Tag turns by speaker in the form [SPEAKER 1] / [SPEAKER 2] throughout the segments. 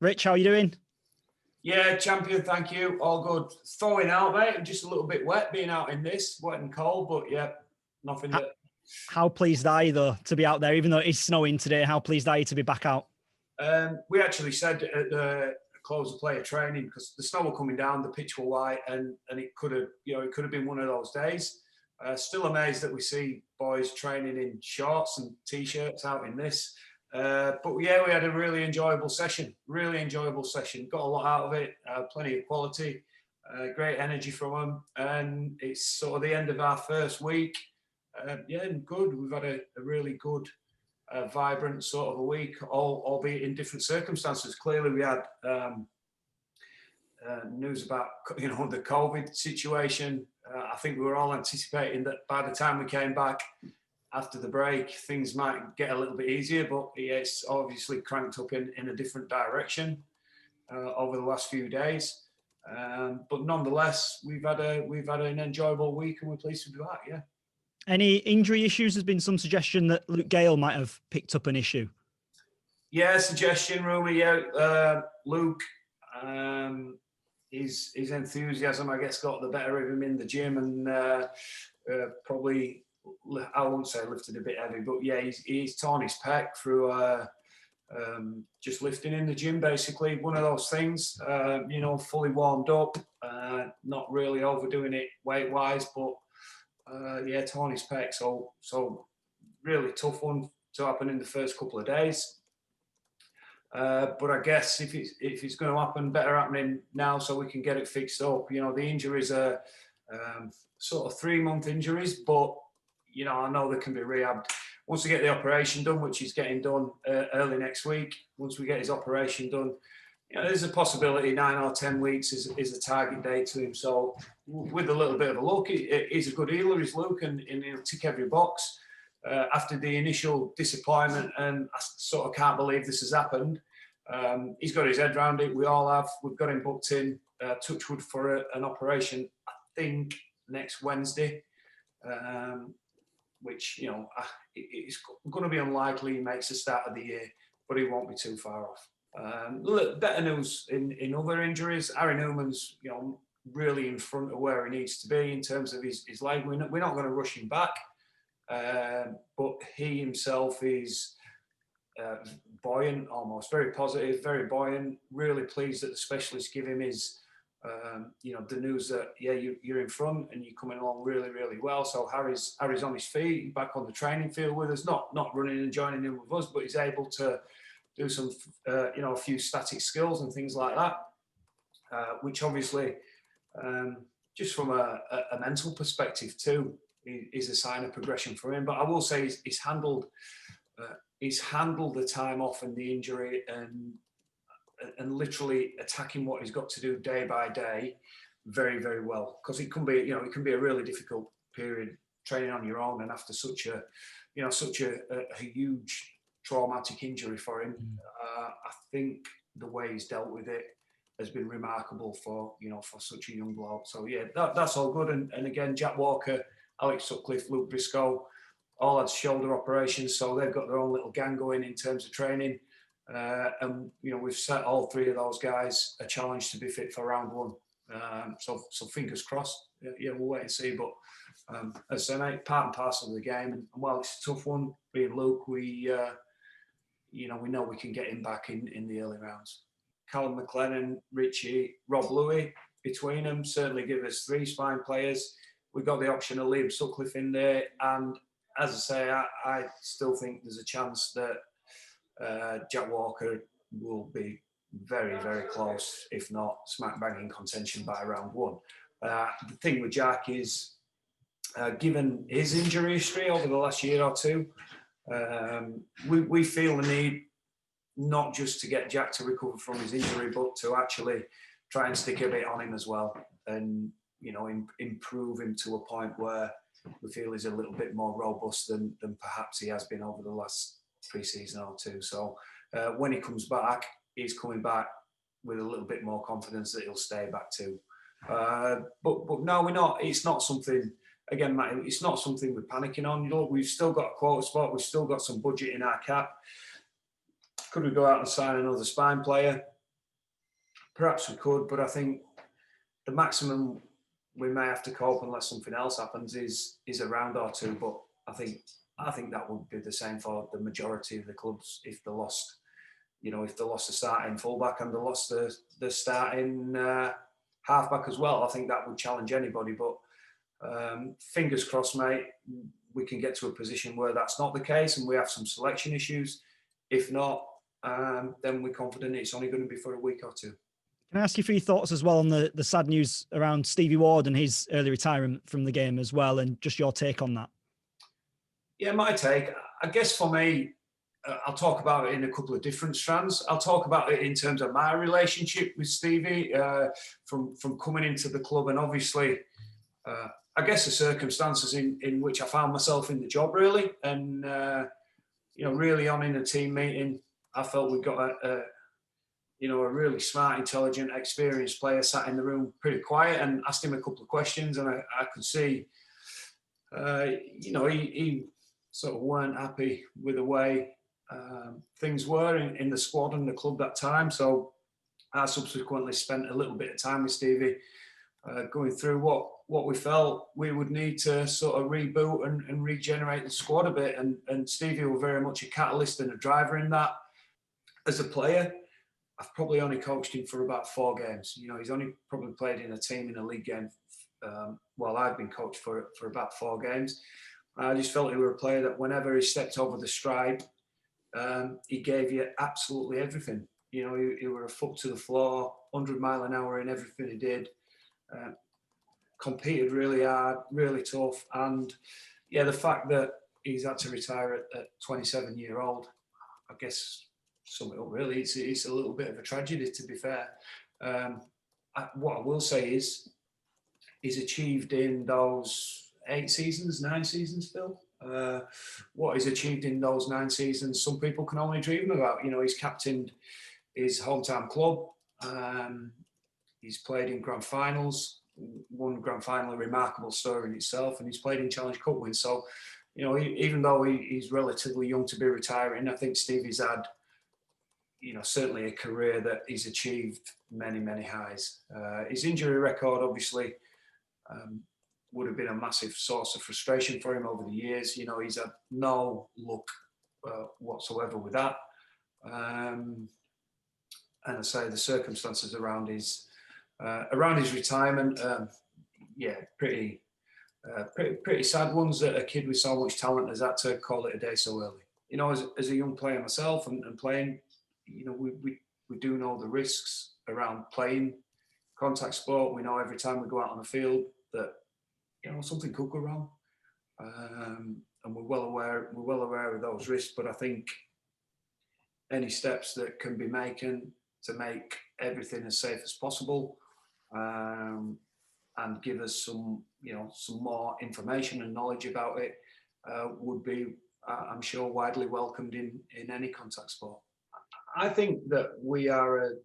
[SPEAKER 1] Rich, how are you doing?
[SPEAKER 2] Yeah, champion, thank you. All good. Thawing out, mate. I'm just a little bit wet being out in this, wet and cold, but yeah, nothing that...
[SPEAKER 1] How pleased are you, though, to be out there, even though it's snowing today? How pleased are you to be back out?
[SPEAKER 2] We actually said at the close of play of training, because the snow were coming down, the pitch were white, and it could have been one of those days. Still amazed that we see boys training in shorts and t-shirts out in this. But yeah, we had a really enjoyable session. Got a lot out of it. Plenty of quality. Great energy from them. And it's sort of the end of our first week. Yeah, and good. We've had a really good, vibrant sort of a week, albeit in different circumstances. Clearly, we had news about the COVID situation. I think we were all anticipating that by the time we came back after the break, things might get a little bit easier, but yeah, it's obviously cranked up in a different direction over the last few days. But nonetheless, we've had an enjoyable week, and we're pleased to be back. Yeah.
[SPEAKER 1] Any injury issues? There's been some suggestion that Luke Gale might have picked up an issue.
[SPEAKER 2] Yeah, suggestion, rumour. Yeah, Luke. His enthusiasm, I guess, got the better of him in the gym, and probably, I won't say lifted a bit heavy, but yeah, he's torn his pec through just lifting in the gym, basically. One of those things, fully warmed up, not really overdoing it weight-wise, but yeah, torn his pec. So really tough one to happen in the first couple of days. But I guess if it's going to happen, better happening now so we can get it fixed up. The injuries are sort of 3-month injuries, but I know they can be rehabbed. Once we get the operation done, which is getting done early next week, once we get his operation done, there's a possibility 9 or 10 weeks is a target date to him. So with a little bit of a look, he's a good healer, he's Luke, and he'll tick every box. After the initial disappointment, and I sort of can't believe this has happened, he's got his head around it. We all have. We've got him booked in, touchwood, for an operation, I think, next Wednesday, which, it's going to be unlikely he makes the start of the year, but he won't be too far off. Better news in other injuries. Harry Newman's, really in front of where he needs to be in terms of his leg. We're not going to rush him back. But he himself is buoyant, almost very positive, very buoyant. Really pleased that the specialists give him his, the news that you're in front and you're coming along really, really well. So Harry's on his feet, back on the training field with us, not running and joining in with us, but he's able to do some, a few static skills and things like that, which obviously, just from a mental perspective too, is a sign of progression for him. But I will say he's handled the time off and the injury and literally attacking what he's got to do day by day very, very well. Because it can be a really difficult period training on your own, and after such a huge traumatic injury for him, I think the way he's dealt with it has been remarkable for such a young bloke. So yeah, that's all good. And again, Jack Walker, Alex Sutcliffe, Luke Briscoe, all had shoulder operations, so they've got their own little gang going in terms of training. And we've set all 3 of those guys a challenge to be fit for round 1. So fingers crossed. Yeah, we'll wait and see. But as I say, mate, part and parcel of the game. And while it's a tough one, being Luke, we know we can get him back in the early rounds. Callum, McLelland, Richie, Rob Louis, between them certainly give us 3 spine players. We've got the option of Liam Sutcliffe in there, and as I say, I still think there's a chance that Jack Walker will be very, very close, if not smack bang in contention by round 1. The thing with Jack is, given his injury history over the last year or two, we feel the need not just to get Jack to recover from his injury, but to actually try and stick a bit on him as well, and improve him to a point where we feel he's a little bit more robust than perhaps he has been over the last pre-season or 2. So when he comes back, he's coming back with a little bit more confidence that he'll stay back too. But no, we're not. It's not something. Again, Matt, it's not something we're panicking on. We've still got a quota spot. We've still got some budget in our cap. Could we go out and sign another spine player? perhaps we could, but I think the maximum we may have to cope unless something else happens is a round or two. But I think that would be the same for the majority of the clubs if they lost. If they lost the starting fullback and they lost the starting halfback as well, I think that would challenge anybody. But fingers crossed, mate, we can get to a position where that's not the case and we have some selection issues. If not, then we're confident it's only going to be for a week or two.
[SPEAKER 1] Can I ask you for your thoughts as well on the sad news around Stevie Ward and his early retirement from the game as well, and just your take on that?
[SPEAKER 2] Yeah, my take, I guess for me, I'll talk about it in a couple of different strands. I'll talk about it in terms of my relationship with Stevie from coming into the club, and obviously, I guess the circumstances in which I found myself in the job, really. And, really on in a team meeting, I felt we got a really smart, intelligent, experienced player sat in the room pretty quiet, and asked him a couple of questions, and I could see, he sort of weren't happy with the way things were in the squad and the club that time. So I subsequently spent a little bit of time with Stevie going through what we felt we would need to sort of reboot and regenerate the squad a bit. And Stevie was very much a catalyst and a driver in that. As a player, I've probably only coached him for about 4 games. He's only probably played in a team in a league game while I've been coached for about 4 games. I just felt he was a player that whenever he stepped over the stripe, he gave you absolutely everything. He were a foot to the floor, 100 mile an hour in everything he did. Competed really hard, really tough. And yeah, the fact that he's had to retire at 27-year-old, I guess, sum it up really, it's a little bit of a tragedy, to be fair. What I will say is, he's achieved in those 9 seasons, Phil. What he's achieved in those 9 seasons, some people can only dream about. He's captained his hometown club. He's played in grand finals, won grand final, a remarkable story in itself, and he's played in Challenge Cup wins. So, even though he's relatively young to be retiring, I think Stevie's had, certainly a career that he's achieved many, many highs. His injury record, obviously, would have been a massive source of frustration for him over the years. He's had no luck whatsoever with that. And I say the circumstances around his retirement, pretty sad ones, that a kid with so much talent has had to call it a day so early. As a young player myself and playing, we do know the risks around playing contact sport. We know every time we go out on the field that something could go wrong, and we're well aware of those risks. But I think any steps that can be taken to make everything as safe as possible, and give us some more information and knowledge about it, would be, I'm sure, widely welcomed in any contact sport. I think that we're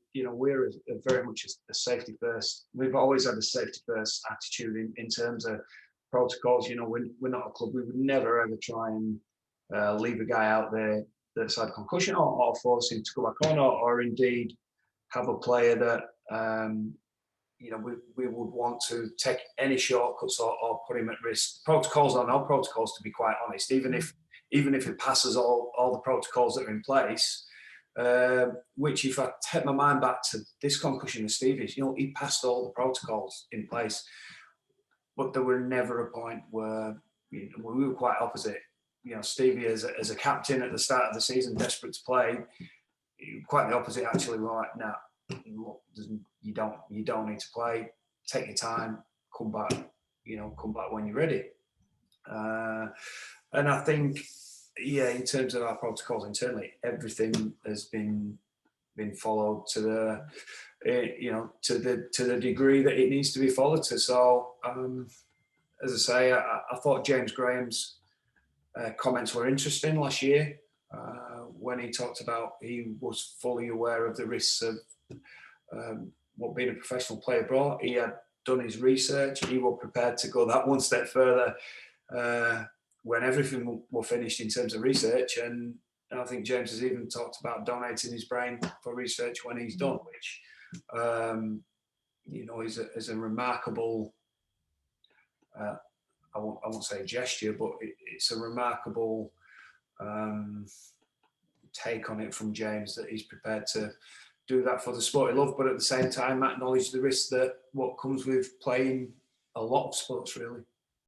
[SPEAKER 2] very much a safety first. We've always had a safety first attitude in terms of protocols. We're not a club. We would never ever try and leave a guy out there that's had concussion or force him to go back on, or indeed have a player that we would want to take any shortcuts or put him at risk. Protocols or no protocols, to be quite honest, even if it passes all the protocols that are in place. Which, if I take my mind back to this concussion of Stevie's, he passed all the protocols in place, but there were never a point where we were quite opposite. Stevie as a captain at the start of the season, desperate to play, quite the opposite actually. We're like, nah, look, you don't need to play. Take your time, come back when you're ready. And I think, in terms of our protocols internally, everything has been followed to the degree that it needs to be followed to. So, as I say, I thought James Graham's comments were interesting last year when he talked about he was fully aware of the risks of what being a professional player brought. He had done his research. He was prepared to go that one step further when everything was finished in terms of research. And I think James has even talked about donating his brain for research when he's done, which You know, is a remarkable. I won't say gesture, but it's a remarkable take on it from James, that he's prepared to do that for the sport he loves, but at the same time acknowledge the risk that what comes with playing a lot of sports, really.